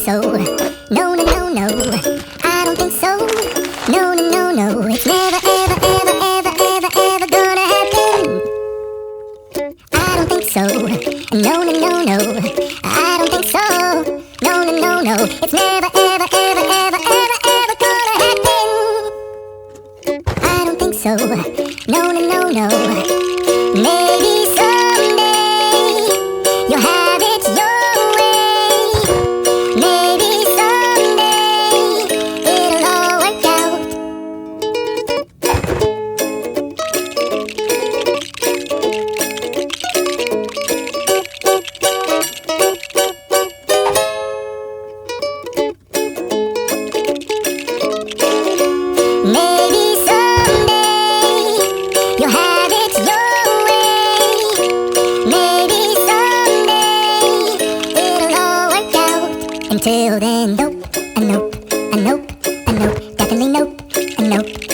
so. No, no, no, no. I don't think so. No, no, no, no. It's never, ever, ever, ever, ever, ever gonna happen. I don't think so. No, no, no, no. I don't think so. No, no, no, no. It's never, ever, ever, ever, ever, ever gonna happen. I don't think so. No, no, no, no. Maybe someday you'll have it your way. Maybe someday it'll all work out. Maybe someday you'll have it your way. Maybe someday it'll all work out. Until then, nope, a nope, a nope, a nope, definitely nope, a nope.